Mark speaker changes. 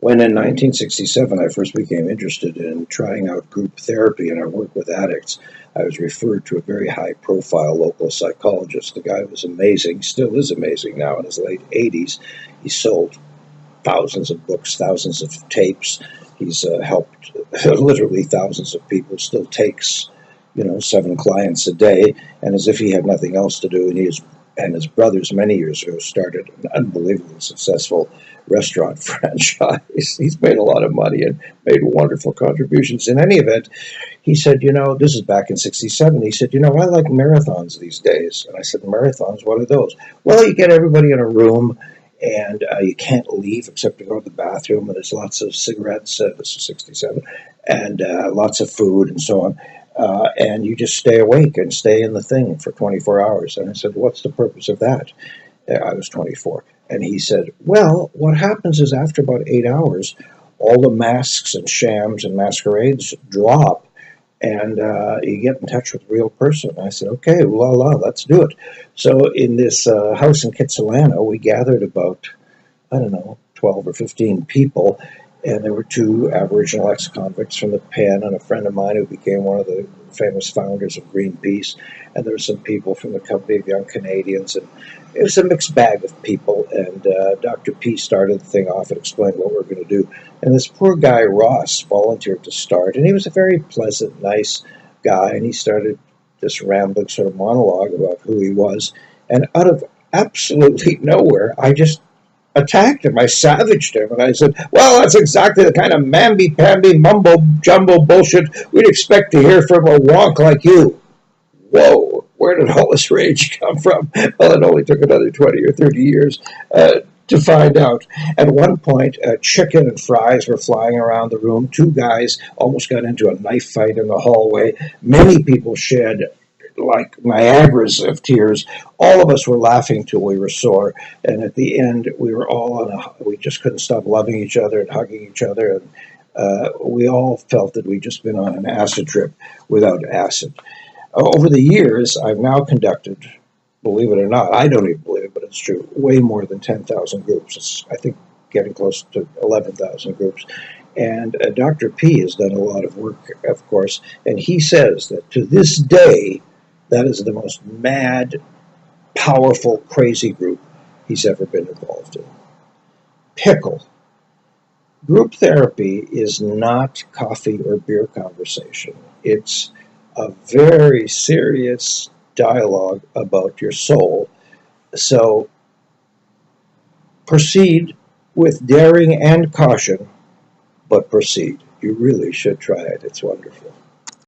Speaker 1: When in 1967 I first became interested in trying out group therapy and I work with addicts, I was referred to a very high profile local psychologist. The guy was amazing, still is amazing now in his late 80s. He sold thousands of books, thousands of tapes. He's helped literally thousands of people, still takes, 7 clients a day. And as if he had nothing else to do, and his brothers many years ago started an unbelievably successful restaurant franchise. He's made a lot of money and made wonderful contributions. In any event, he said, this is back in 67. He said, I like marathons these days. And I said, marathons, what are those? Well, you get everybody in a room and you can't leave except to go to the bathroom. And there's lots of cigarettes, this is 67, and lots of food and so on. And you just stay awake and stay in the thing for 24 hours. And I said, what's the purpose of that? I was 24. And he said, well, what happens is after about 8 hours, all the masks and shams and masquerades drop and you get in touch with the real person. I said, okay, la la, let's do it. So in this house in Kitsilano, we gathered about, 12 or 15 people. And there were 2 Aboriginal ex-convicts from the pen and a friend of mine who became one of the famous founders of Greenpeace. And there were some people from the Company of Young Canadians. And it was a mixed bag of people. And Dr. P started the thing off and explained what we were going to do. And this poor guy, Ross, volunteered to start. And he was a very pleasant, nice guy. And he started this rambling sort of monologue about who he was. And out of absolutely nowhere, I just attacked him. I savaged him, and I said, well, that's exactly the kind of mamby-pamby, mumbo-jumbo bullshit we'd expect to hear from a wonk like you. Whoa, where did all this rage come from? Well, it only took another 20 or 30 years to find out. At one point, chicken and fries were flying around the room. 2 guys almost got into a knife fight in the hallway. Many people shed like Niagaras of tears. All of us were laughing till we were sore, and at the end, we were all we just couldn't stop loving each other and hugging each other, and we all felt that we'd just been on an acid trip without acid. Over the years, I've now conducted, believe it or not, I don't even believe it, but it's true, way more than 10,000 groups. It's, I think, getting close to 11,000 groups. And Dr. P has done a lot of work, of course, and he says that to this day, that is the most mad, powerful, crazy group he's ever been involved in. PICKLE. Group therapy is not coffee or beer conversation. It's a very serious dialogue about your soul. So proceed with daring and caution, but proceed. You really should try it. It's wonderful.